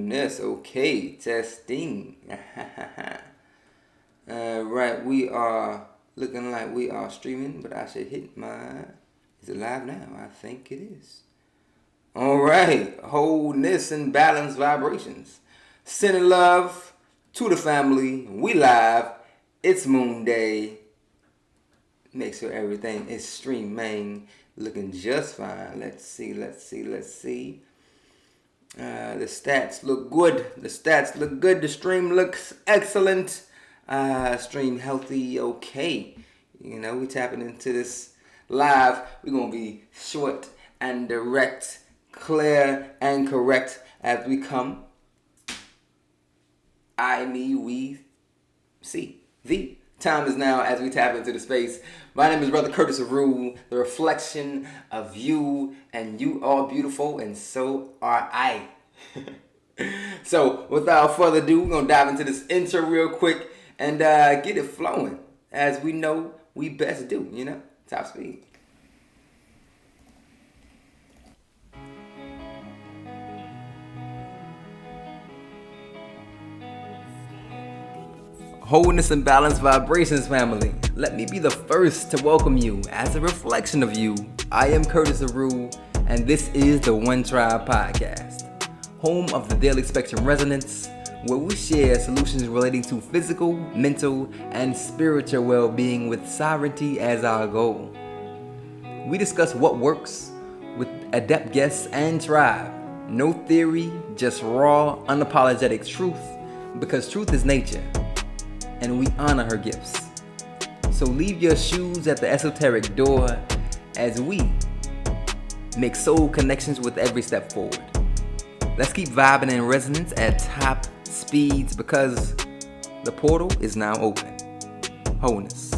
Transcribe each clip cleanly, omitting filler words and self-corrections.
wholeness. Okay, testing. Right, we are looking like we are streaming, but I should hit my. Is it live now? I think it is. All right, wholeness and balanced vibrations. Sending love to the family. We live. It's Moon Day. Make sure everything is streaming, looking just fine. Let's see. The stats look good. The stream looks excellent. Stream healthy. Okay. You know, we tapping into this live. We're going to be short and direct, clear and correct as we come. We see. The time is now as we tap into the space. My name is Brother Curtis Aru, the reflection of you, and you are beautiful, and so are I. So, without further ado, we're going to dive into this intro real quick and get it flowing, as we know we best do, you know? Top speed. Wholeness and balanced vibrations, family. Let me be the first to welcome you as a reflection of you. I am Curtis Aru, and this is the OneTribe podcast, home of the Daily Spectrum Resonance, where we share solutions relating to physical, mental, and spiritual well-being with sovereignty as our goal. We discuss what works with adept guests and tribe. No theory, just raw, unapologetic truth, because truth is nature, and we honor her gifts. So leave your shoes at the esoteric door as we make soul connections with every step forward. Let's keep vibing in resonance at top speeds because the portal is now open. Wholeness.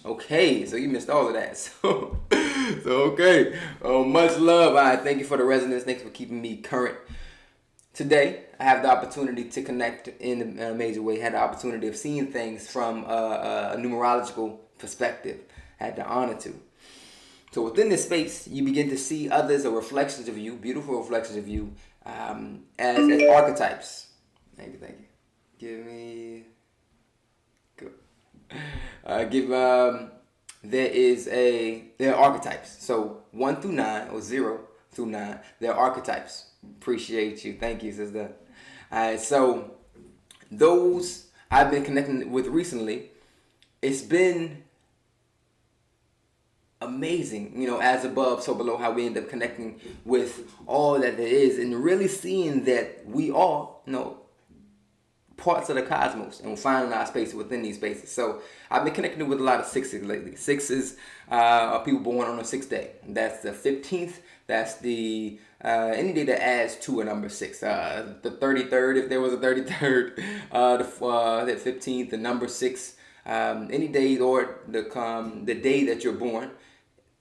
Okay, so you missed all of that. So okay. Much love. All right, thank you for the resonance. Thanks for keeping me current. Today, I have the opportunity to connect in a major way. Had the opportunity of seeing things from a numerological perspective. Had the honor to. So within this space, you begin to see others or reflections of you, beautiful reflections of you, as archetypes. Thank you, thank you. Give me, go. There are archetypes. So 1 through 9 or 0 through 9, there are archetypes. Appreciate you. Thank you, sister. Alright, so those I've been connecting with recently, it's been amazing, as above, so below, how we end up connecting with all that there is and really seeing that we are, parts of the cosmos and finding our space within these spaces. So I've been connecting with a lot of sixes lately. Sixes are people born on the 6th day. That's the 15th. That's the any day that adds to a number 6. The 33rd, if there was a 33rd, the 15th, the number 6. Any day or the day that you're born,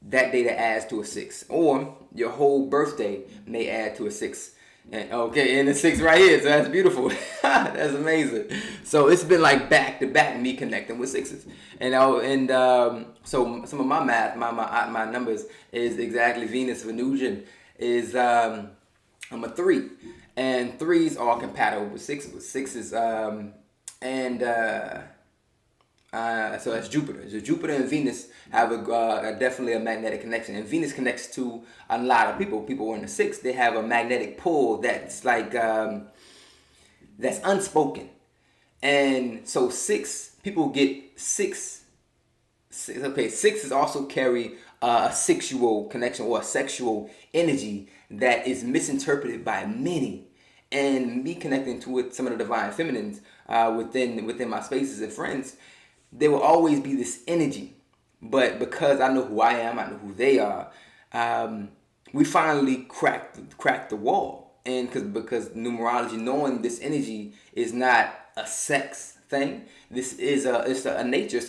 that day that adds to a 6, or your whole birthday may add to a 6. And the 6 right here, so that's beautiful. That's amazing. So it's been like back to back me connecting with 6s, so some of my math, my numbers is exactly Venus Venusian is I'm a 3, and 3s are compatible with 6s, so that's Jupiter. So Jupiter and Venus have definitely a magnetic connection, and Venus connects to a lot of people. People in the 6, they have a magnetic pull that's like that's unspoken, and so 6 people get 6. Okay, 6s also carry a sexual connection or a sexual energy that is misinterpreted by many. And me connecting to with some of the divine feminines within my spaces and friends, there will always be this energy. But because I know who I am, I know who they are, we finally cracked the wall. And because numerology, knowing this energy is not a sex thing, this is a nature.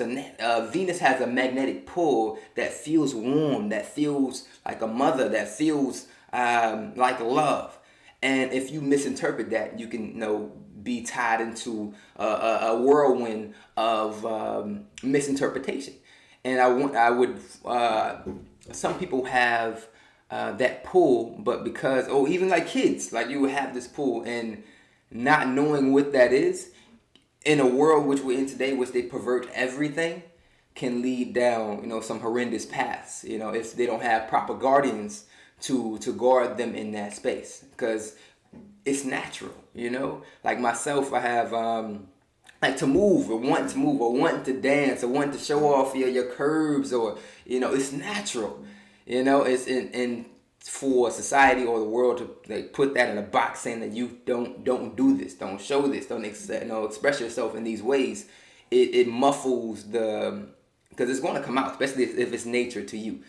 Venus has a magnetic pull that feels warm, that feels like a mother, that feels like love. And if you misinterpret that, you can be tied into a whirlwind of misinterpretation. And I would some people have that pull, but because even like kids, like you would have this pull and not knowing what that is, in a world which we're in today, which they pervert everything, can lead down some horrendous paths. If they don't have proper guardians to guard them in that space, because it's natural. Like myself, I have like to move or want to dance or want to show off your curves, or it's natural. It's in for society or the world to put that in a box, saying that you don't do this, don't show this, don't express yourself in these ways. It muffles because it's going to come out, especially if it's nature to you.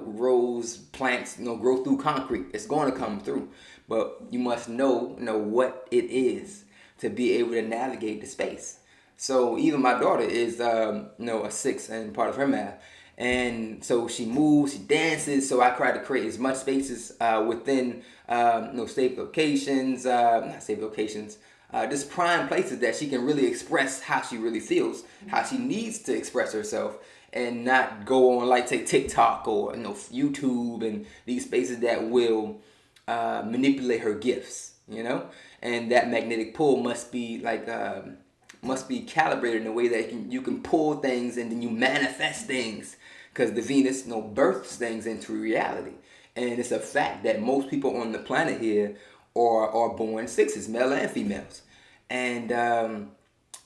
Rose plants grow through concrete. It's going to come through, but you must know what it is to be able to navigate the space. So even my daughter is a 6 and part of her math. And so she moves, she dances. So I try to create as much spaces within safe locations, not safe locations, just prime places that she can really express how she really feels, how she needs to express herself, and not go on like say TikTok or YouTube and these spaces that will manipulate her gifts. And that magnetic pull must be calibrated in a way that you can pull things and then you manifest things, because the Venus births things into reality. And it's a fact that most people on the planet here are born 6s, male and females. And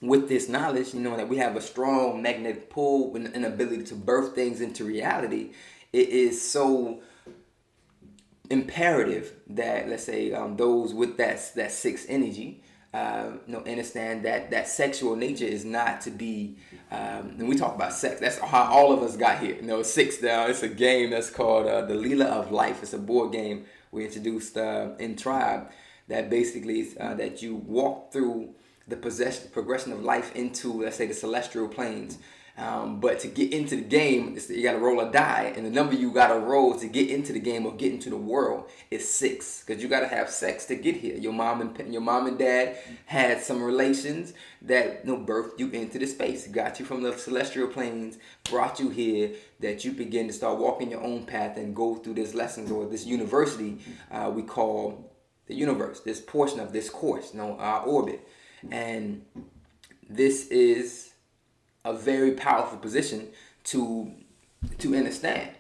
with this knowledge, that we have a strong magnetic pull and an ability to birth things into reality, it is so imperative that, let's say, those with that 6 energy understand that sexual nature is not to be and we talk about sex, that's how all of us got here. 6 down, it's a game that's called the Leela of Life. It's a board game we introduced in Tribe, that basically is that you walk through the progression of life into, let's say, the celestial planes, But to get into the game, you got to roll a die, and the number you got to roll to get into the game or get into the world is 6, because you got to have sex to get here. Your mom and dad had some relations that birthed you into the space, got you from the celestial planes, brought you here, that you begin to start walking your own path and go through this lessons or this university we call the universe, this portion of this course, our orbit, and this is a very powerful position to understand.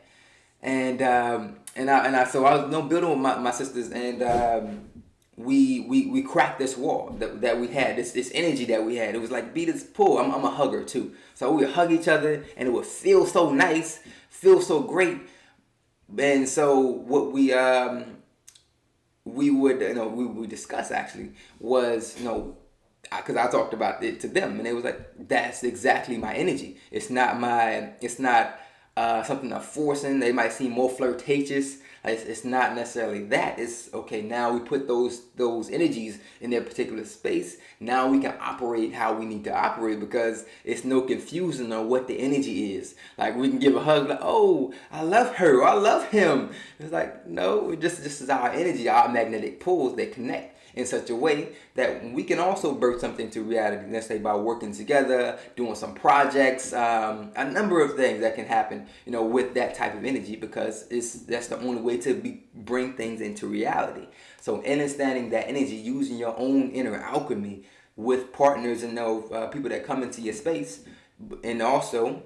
And so I was building with my sisters, and we cracked this wall that we had, this energy that we had. It was like, be this pull. I'm a hugger too, so we would hug each other, and it would feel so nice, feel so great. And so what we would discuss actually was, because I talked about it to them, and it was like, that's exactly my energy. It's not something I'm forcing. They might seem more flirtatious. It's not necessarily that. It's okay. Now we put those energies in their particular space. Now we can operate how we need to operate, because it's no confusion on what the energy is. Like, we can give a hug, like, oh, I love her, or I love him. It's like, no, just is our energy, our magnetic poles that connect in such a way that we can also birth something to reality. Let's say by working together, doing some projects, a number of things that can happen, with that type of energy, because that's the only way to bring things into reality. So understanding that energy, using your own inner alchemy with partners and people that come into your space, and also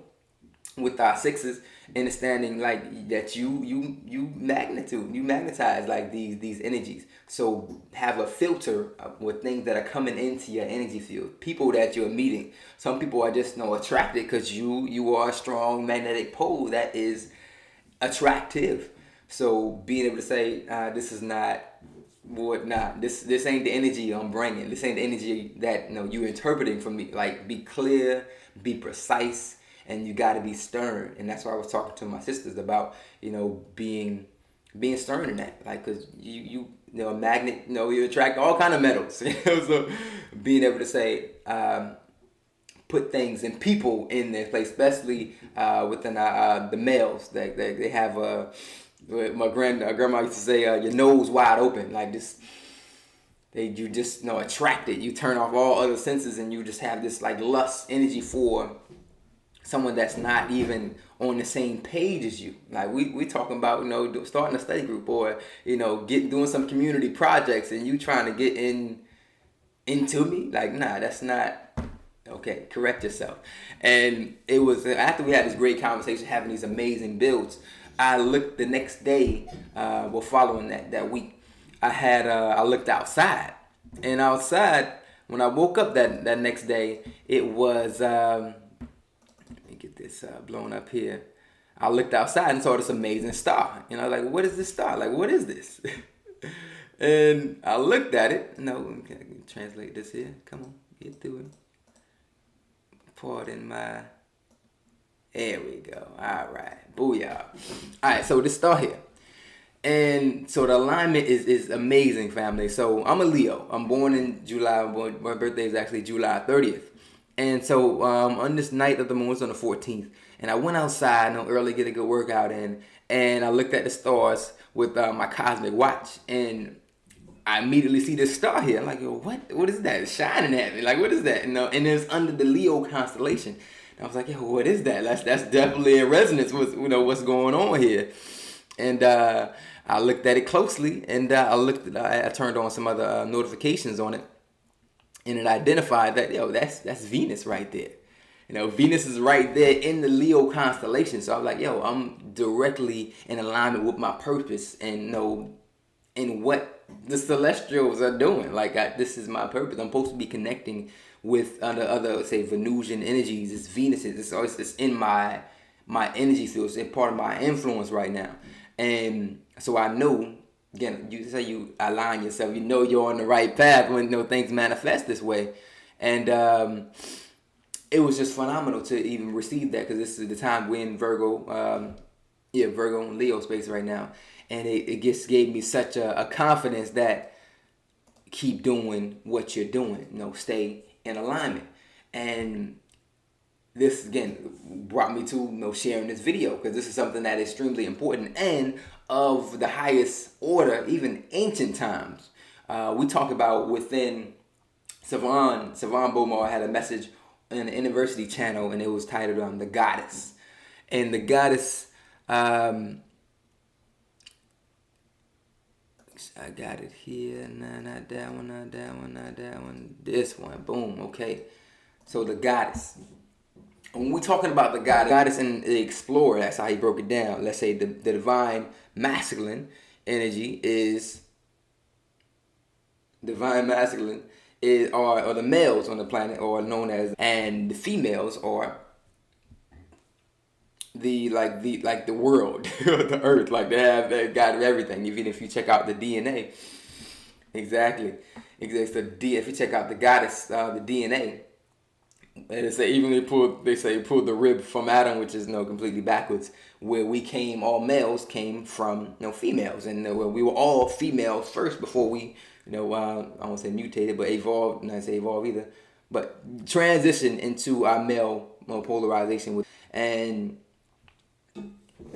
with our 6s, understanding like that you magnetize like these energies. So have a filter with things that are coming into your energy field, people that you're meeting. Some people are just attracted because you are a strong magnetic pole that is attractive. So being able to say, this is not this ain't the energy I'm bringing. This ain't the energy that you're interpreting from me. Like, be clear, be precise, and you got to be stern. And that's why I was talking to my sisters about being stern in that, like, because you a magnet, you attract all kind of metals. So being able to say, put things and people in their place, especially within the males, that they have my grandma used to say, your nose wide open, like this. You just attracted. You turn off all other senses, and you just have this like lust energy for someone that's not even on the same page as you. Like, we talking about starting a study group, or doing some community projects, and you trying to get into me. Like, nah, that's not okay. Correct yourself. And it was after we had this great conversation, having these amazing builds, I looked the next day, following that week, I looked outside, and outside when I woke up that next day, it was let me get this blown up here. I looked outside and saw this amazing star. I was like, what is this star? Like, what is this? And I looked at it. No, I can translate this here. Come on, get through it. Pardon my. There we go. All right. Booyah. All right, so this star here. And so the alignment is amazing, family. So I'm a Leo. I'm born in July. My birthday is actually July 30th. And so on this night of the moon, it's on the 14th. And I went outside early, get a good workout in. And I looked at the stars with my cosmic watch. And I immediately see this star here. I'm like, yo, what is that? It's shining at me. Like, what is that? And it's under the Leo constellation. I was like, yo, what is that? That's definitely in resonance with what's going on here. And I looked at it closely, and I turned on some other notifications on it, and it identified that that's Venus right there. Venus is right there in the Leo constellation. So I was like, yo, I'm directly in alignment with my purpose, and in what the celestials are doing. Like, this is my purpose. I'm supposed to be connecting with other say Venusian energies. It's Venus. It's in my energy field. It's in part of my influence right now. And so I know, again, you say you align yourself. You're on the right path when things manifest this way. And it was just phenomenal to even receive that, because this is the time we're in Virgo, Virgo and Leo space right now. And it just gave me such a confidence that keep doing what you're doing. Stay in alignment. And this again brought me to sharing this video, because this is something that is extremely important and of the highest order, even ancient times. We talk about within Savon Beaumont had a message on the University channel, and it was titled "The Goddess," and the goddess. I got it here. Nah, not that one, not that one, not that one. This one. Boom. Okay. So the goddess. When we're talking about the goddess and the explorer, that's how he broke it down. Let's say the divine masculine energy is or the males on the planet, or known as, and the females are the world, the earth. Like they got everything. Even if you check out the DNA, exactly. If you check out the goddess, the DNA. And they say even pulled the rib from Adam, which is completely backwards. Where we came, all males came from females, and we were all females first before we I won't say mutated, but evolved. Not say evolved either, but transition into our male polarization, and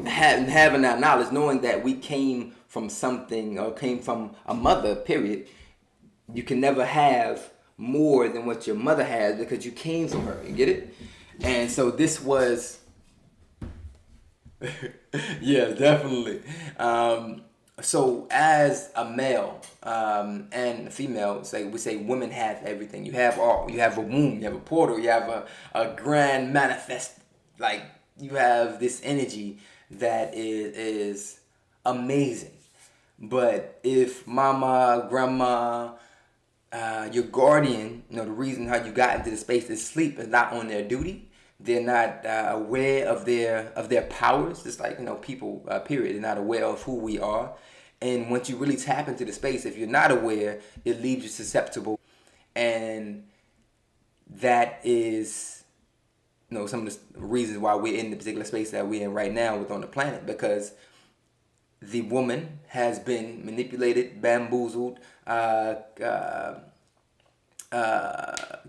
having that knowledge, knowing that we came from something, or came from a mother. Period. You can never have more than what your mother has, because you came from her. You get it? And so this was, yeah, definitely. So as a male and a female, we say women have everything. You have all. You have a womb. You have a portal. You have a grand manifest. Like, you have this energy that is amazing. But if mama, grandma, your guardian, the reason how you got into the space is sleep, is not on their duty. They're not aware of their powers. Just like people, period. They're not aware of who we are. And once you really tap into the space, if you're not aware, it leaves you susceptible. And that is some of the reasons why we're in the particular space that we're in right now on the planet, because the woman has been manipulated, bamboozled,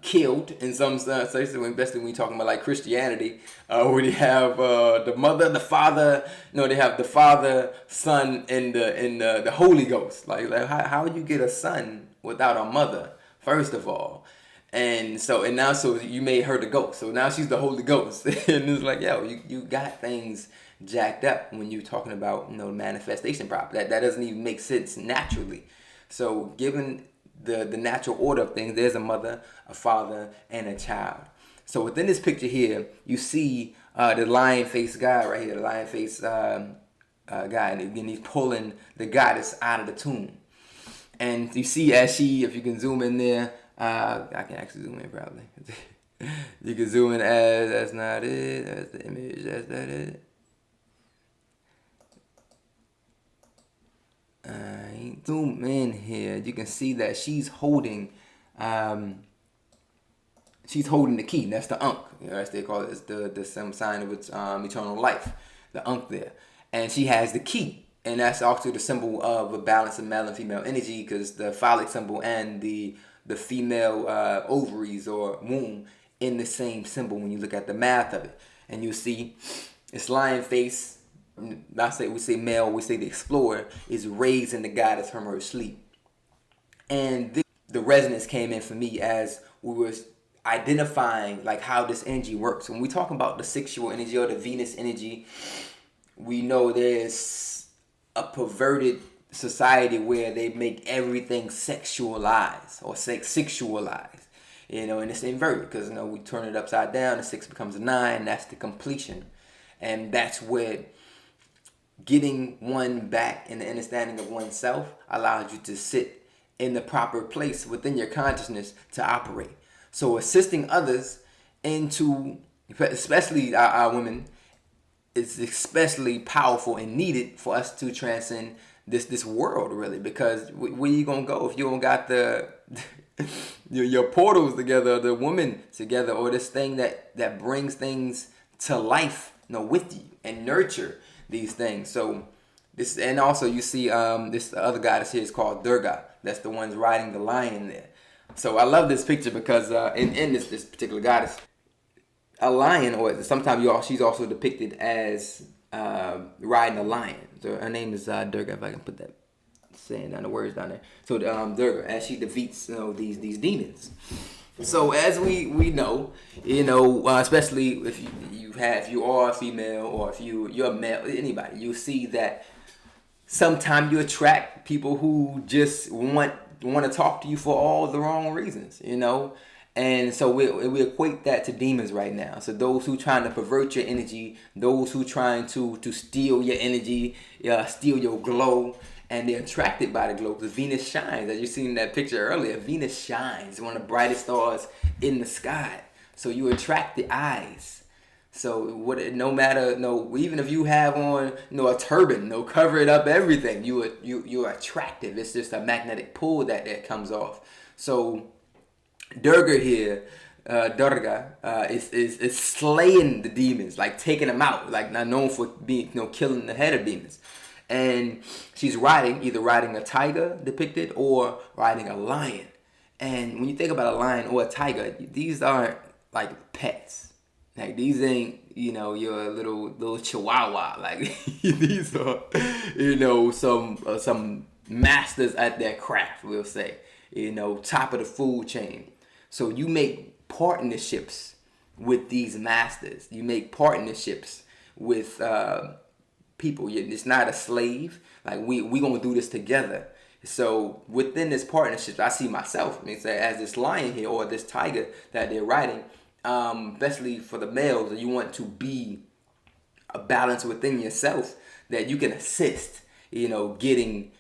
killed in some sense, especially when you're talking about like Christianity, where you have the mother, the father. They have the Father, Son, and the Holy Ghost. Like how would you get a son without a mother? First of all. And so you made her the ghost. So now she's the Holy Ghost. And it's like, you got things jacked up when you're talking about manifestation property. That doesn't even make sense naturally. So given the natural order of things, there's a mother, a father, and a child. So within this picture here, you see the lion-faced guy right here, the lion-faced guy, and again he's pulling the goddess out of the tomb. And you see if you can zoom in there, I can actually zoom in probably. You can zoom in that's not it, that's the image, that's not it. Zoom in here. You can see that she's holding the key. That's the Ankh. As they call it, it's the some sign of its eternal life. The Ankh there, and she has the key, and that's also the symbol of a balance of male and female energy, because the phallic symbol and the female ovaries or womb in the same symbol when you look at the math of it, and you see it's lion face. We say male, we say the explorer is raising the goddess from her sleep. And the resonance came in for me as we were identifying like how this energy works. When we talk about the sexual energy or the Venus energy, we know there's a perverted society where they make everything sexualized or sexualized. And it's inverted, because we turn it upside down, the 6 becomes a 9, that's the completion. And that's where getting one back in the understanding of oneself allows you to sit in the proper place within your consciousness to operate. So assisting others into, especially our women, is especially powerful and needed for us to transcend this world, really. Because where you gonna go if you don't got the your portals together, the woman together, or this thing that brings things to life, with you and nurture these things. So this, and also you see this other goddess here is called Durga. That's the one's riding the lion there. So I love this picture because in this particular goddess, a lion, or sometimes she's also depicted as riding a lion. So her name is Durga, if I can put that saying down the words down there. So Durga, as she defeats these demons. So as we know, especially if you are a female, or if you're a male, anybody, you see that sometimes you attract people who just want to talk to you for all the wrong reasons, And so we equate that to demons right now. So those who trying to pervert your energy, those who trying to steal your energy, steal your glow, and they're attracted by the glow because Venus shines. As you seen in that picture earlier, Venus shines, one of the brightest stars in the sky. So you attract the eyes. So no matter, even if you have on, a turban, cover it up, everything, you're attractive. It's just a magnetic pull that comes off. So Durga here, is slaying the demons, like taking them out, like not known for being, killing the head of demons. And she's either riding a tiger depicted or riding a lion. And when you think about a lion or a tiger, these aren't like pets. Like these ain't, your little chihuahua. Like these are, some masters at their craft, we'll say. Top of the food chain. So you make partnerships with these masters. You make partnerships with people. It's not a slave. Like we gonna do this together. So within this partnership, I see myself. As this lion here or this tiger that they're riding. Especially for the males, you want to be a balance within yourself that you can assist. Getting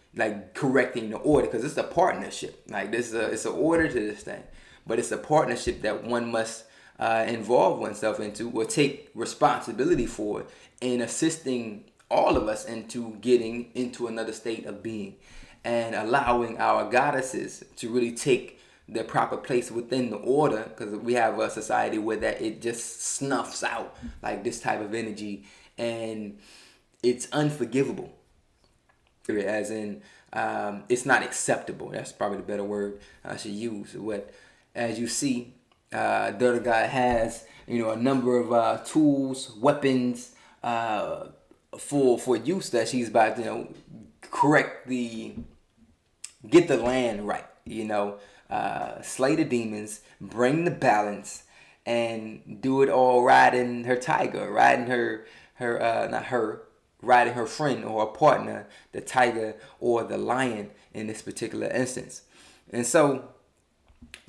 correcting the order, because it's a partnership. Like it's an order to this thing, but it's a partnership that one must involve oneself into or take responsibility for in assisting all of us into getting into another state of being and allowing our goddesses to really take their proper place within the order, because we have a society where that it just snuffs out like this type of energy, and it's unforgivable. As in, it's not acceptable. That's probably the better word I should use. As you see, Durga has a number of tools, weapons for use that she's about to get the land right. Slay the demons, bring the balance, and do it all riding her tiger, riding riding her friend or a partner, the tiger or the lion in this particular instance. And so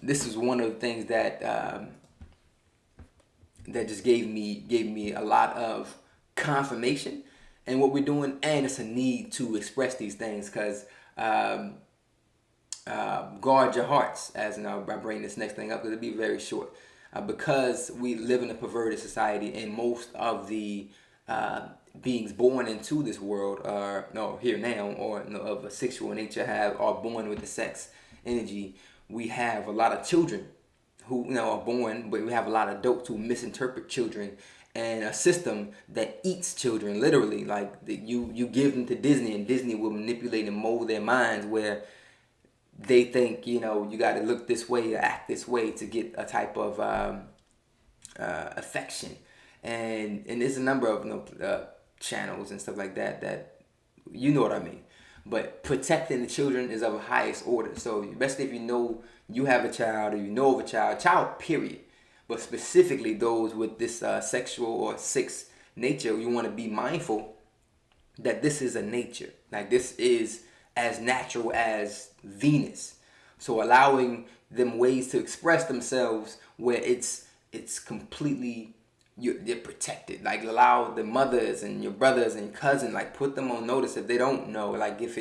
this is one of the things that that just gave me a lot of confirmation in what we're doing, and it's a need to express these things, because guard your hearts, as I bring this next thing up, because it'll be very short. Because we live in a perverted society, and most of the beings born into this world here now, or of a sexual nature, are born with the sex energy. We have a lot of children who are born, but we have a lot of adults who misinterpret children, and a system that eats children literally. Like you give them to Disney, and Disney will manipulate and mold their minds where they think you got to look this way or act this way to get a type of affection, and there's a number of channels and stuff like that you know what I mean. But protecting the children is of the highest order. So especially if you have a child, or of a child period, but specifically those with this sexual or sex nature, you want to be mindful that this is a nature. Like this is as natural as Venus. So allowing them ways to express themselves where it's completely they're protected. Like allow the mothers and your brothers and your cousins, like put them on notice if they don't know. Like give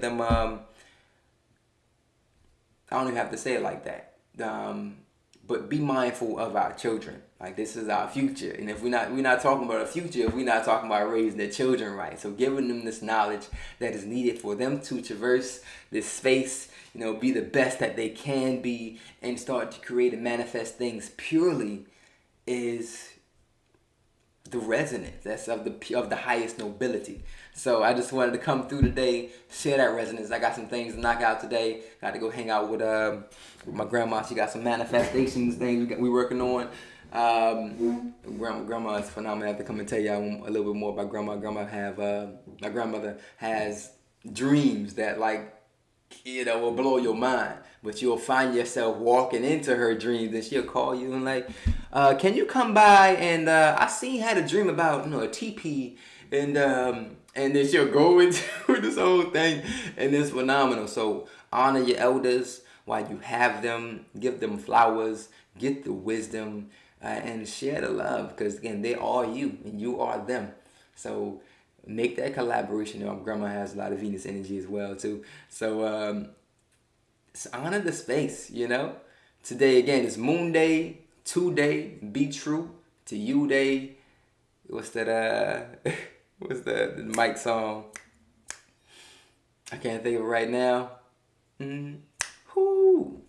them I don't even have to say it like that. But be mindful of our children. Like this is our future, and if we're not talking about a future, if we're not talking about raising their children right, so giving them this knowledge that is needed for them to traverse this space, be the best that they can be, and start to create and manifest things purely, is the resonance that's of the highest nobility. So I just wanted to come through today, share that resonance. I got some things to knock out today. Got to go hang out with my grandma. She got some manifestations things we're working on. Grandma is phenomenal. I have to come and tell you a little bit more about grandma. My grandmother has dreams that will blow your mind. But you'll find yourself walking into her dreams, and she'll call you and can you come by? And I seen you had a dream about a teepee, and then she'll go into this whole thing, and it's phenomenal. So honor your elders while you have them. Give them flowers. Get the wisdom, and share the love. Because again, they are you, and you are them. So make that collaboration. Grandma has a lot of Venus energy as well too. So honor the space. Today again is Moon Day, Today, Be True to You Day. What's that? What's the Mike song? I can't think of it right now. Whoo.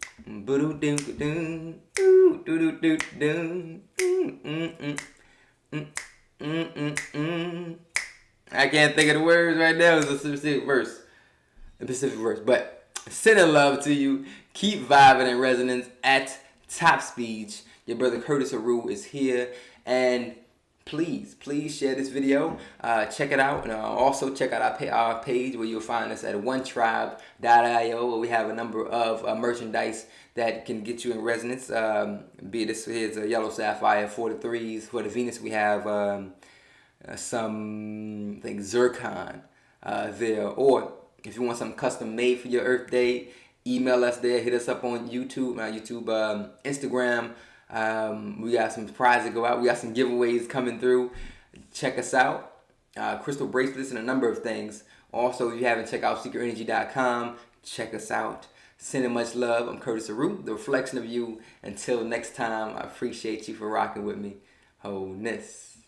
I can't think of the words right now. It's a specific verse. But sending love to you. Keep vibing in resonance at top speed. Your brother Curtis Aru is here, and please share this video. Check it out, and also check out our page where you'll find us at OneTribe.io, where we have a number of merchandise that can get you in resonance. Be this here's a yellow sapphire for the threes. For the Venus, we have some zircon there. Or if you want something custom made for your Earth Day, email us there. Hit us up on YouTube, Instagram. We got some prizes to go out. We got some giveaways coming through. Check us out. Crystal bracelets and a number of things. Also, if you haven't checked out secretenergy.com, check us out. Sending much love. I'm Curtis Aru, the reflection of you. Until next time, I appreciate you for rocking with me. Wholeness.